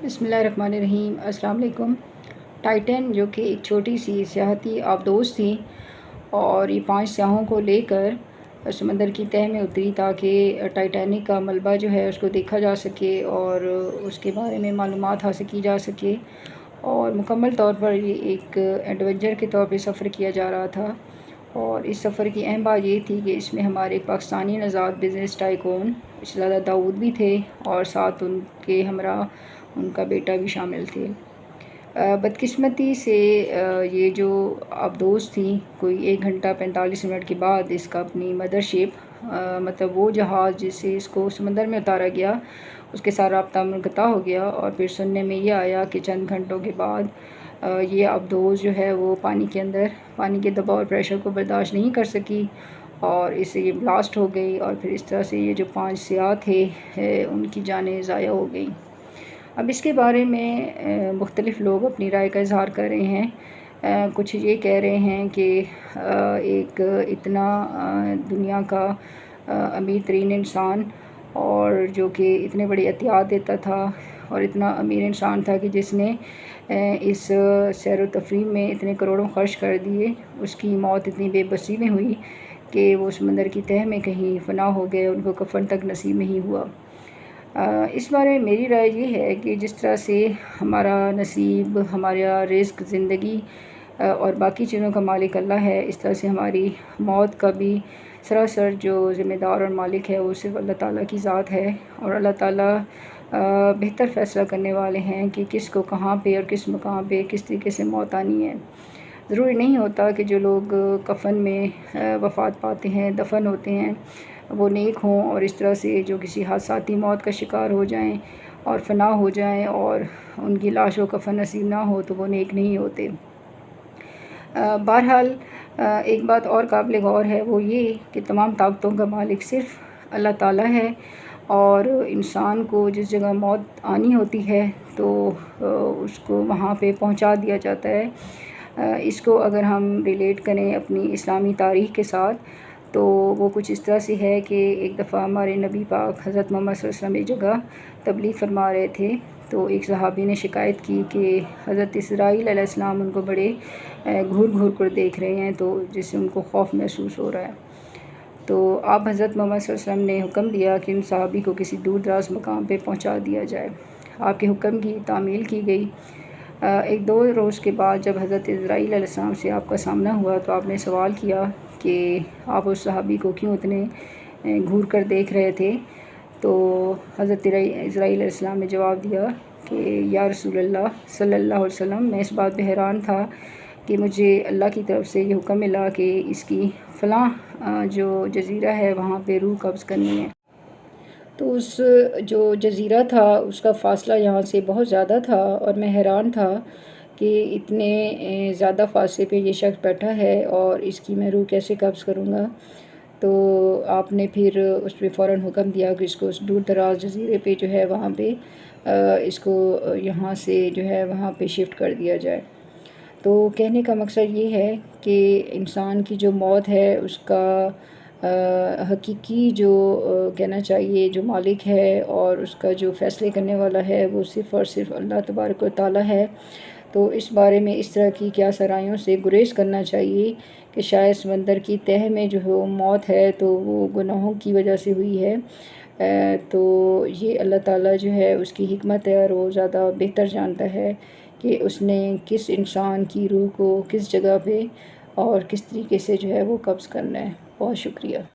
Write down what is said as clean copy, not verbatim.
بسم اللہ الرحمن الرحیم۔ السلام علیکم۔ ٹائٹن جو کہ ایک چھوٹی سی سیاحتی آبدوز تھی اور یہ 5 سیاحوں کو لے کر سمندر کی تہہ میں اتری تاکہ ٹائٹینک کا ملبہ جو ہے اس کو دیکھا جا سکے اور اس کے بارے میں معلومات حاصل کی جا سکے، اور مکمل طور پر یہ ایک ایڈونچر کے طور پہ سفر کیا جا رہا تھا۔ اور اس سفر کی اہم بات یہ تھی کہ اس میں ہمارے پاکستانی نژاد بزنس ٹائکون شہزادہ داؤد بھی تھے اور ساتھ ان کے ہمراہ ان کا بیٹا بھی شامل تھے۔ بدقسمتی سے یہ جو آبدوز تھی کوئی 1 گھنٹہ 45 منٹ کے بعد اس کا اپنی مدر شپ مطلب وہ جہاز جس سے اس کو سمندر میں اتارا گیا اس کے ساتھ رابطہ منقطع ہو گیا، اور پھر سننے میں یہ آیا کہ چند گھنٹوں کے بعد یہ آبدوز جو ہے وہ پانی کے اندر پانی کے دباؤ اور پریشر کو برداشت نہیں کر سکی اور اس سے یہ بلاسٹ ہو گئی، اور پھر اس طرح سے یہ جو 5 سیاح تھے ان کی جانیں ضائع ہو گئیں۔ اب اس کے بارے میں مختلف لوگ اپنی رائے کا اظہار کر رہے ہیں۔ کچھ یہ کہہ رہے ہیں کہ ایک اتنا دنیا کا امیر ترین انسان اور جو کہ اتنے بڑی عطیات دیتا تھا اور اتنا امیر انسان تھا کہ جس نے اس سیر و تفریح میں اتنے کروڑوں خرچ کر دیے، اس کی موت اتنی بے بسی میں ہوئی کہ وہ سمندر کی تہہ میں کہیں فنا ہو گئے، ان کو کفن تک نصیب نہیں ہوا۔ اس بارے میں میری رائے یہ ہے کہ جس طرح سے ہمارا نصیب، ہمارا رزق، زندگی اور باقی چیزوں کا مالک اللہ ہے، اس طرح سے ہماری موت کا بھی سراسر جو ذمہ دار اور مالک ہے وہ صرف اللہ تعالیٰ کی ذات ہے، اور اللہ تعالیٰ بہتر فیصلہ کرنے والے ہیں کہ کس کو کہاں پہ اور کس مقام پہ کس طریقے سے موت آنی ہے۔ ضروری نہیں ہوتا کہ جو لوگ کفن میں وفات پاتے ہیں، دفن ہوتے ہیں، وہ نیک ہوں اور اس طرح سے جو کسی حادثاتی موت کا شکار ہو جائیں اور فنا ہو جائیں اور ان کی لاش و کفن نصیب نہ ہو تو وہ نیک نہیں ہوتے۔ بہرحال ایک بات اور قابل غور ہے، وہ یہ کہ تمام طاقتوں کا مالک صرف اللہ تعالیٰ ہے، اور انسان کو جس جگہ موت آنی ہوتی ہے تو اس کو وہاں پہ پہنچا دیا جاتا ہے۔ اس کو اگر ہم ریلیٹ کریں اپنی اسلامی تاریخ کے ساتھ تو وہ کچھ اس طرح سے ہے کہ ایک دفعہ ہمارے نبی پاک حضرت محمد صلی اللہ علیہ وسلم ایک جگہ تبلیغ فرما رہے تھے، تو ایک صحابی نے شکایت کی کہ حضرت اسرائیل علیہ السلام ان کو بڑے گھور گھور کر دیکھ رہے ہیں، تو جس سے ان کو خوف محسوس ہو رہا ہے۔ تو آپ حضرت محمد صلی اللہ علیہ وسلم نے حکم دیا کہ ان صحابی کو کسی دور دراز مقام پہ پہنچا دیا جائے۔ آپ کے حکم کی تعمیل کی گئی۔ 1-2 روز کے بعد جب حضرت اسرائیل علیہ السلام سے آپ کا سامنا ہوا تو آپ نے سوال کیا کہ آپ اس صحابی کو کیوں اتنے گھور کر دیکھ رہے تھے؟ تو حضرت اسرائیل علیہ السلام نے جواب دیا کہ یا رسول اللہ صلی اللہ علیہ وسلم، میں اس بات پہ حیران تھا کہ مجھے اللہ کی طرف سے یہ حکم ملا کہ اس کی فلاں جو جزیرہ ہے وہاں پہ روح قبض کرنی ہے۔ تو اس جو جزیرہ تھا اس کا فاصلہ یہاں سے بہت زیادہ تھا، اور میں حیران تھا کہ اتنے زیادہ فاصلے پہ یہ شخص بیٹھا ہے اور اس کی میں روح کیسے قبض کروں گا۔ تو آپ نے پھر اس پہ فوراً حکم دیا کہ اس کو اس دور دراز جزیرے پہ جو ہے وہاں پہ اس کو یہاں سے جو ہے وہاں پہ شفٹ کر دیا جائے۔ تو کہنے کا مقصد یہ ہے کہ انسان کی جو موت ہے اس کا حقیقی جو کہنا چاہیے جو مالک ہے اور اس کا جو فیصلے کرنے والا ہے وہ صرف اور صرف اللہ تبارک و تعالیٰ ہے۔ تو اس بارے میں اس طرح کی کیا سرائیوں سے گریز کرنا چاہیے کہ شاید سمندر کی تہہ میں جو موت ہے تو وہ گناہوں کی وجہ سے ہوئی ہے، تو یہ اللہ تعالیٰ جو ہے اس کی حکمت ہے اور وہ زیادہ بہتر جانتا ہے کہ اس نے کس انسان کی روح کو کس جگہ پہ اور کس طریقے سے جو ہے وہ قبض کرنا ہے۔ بہت شکریہ۔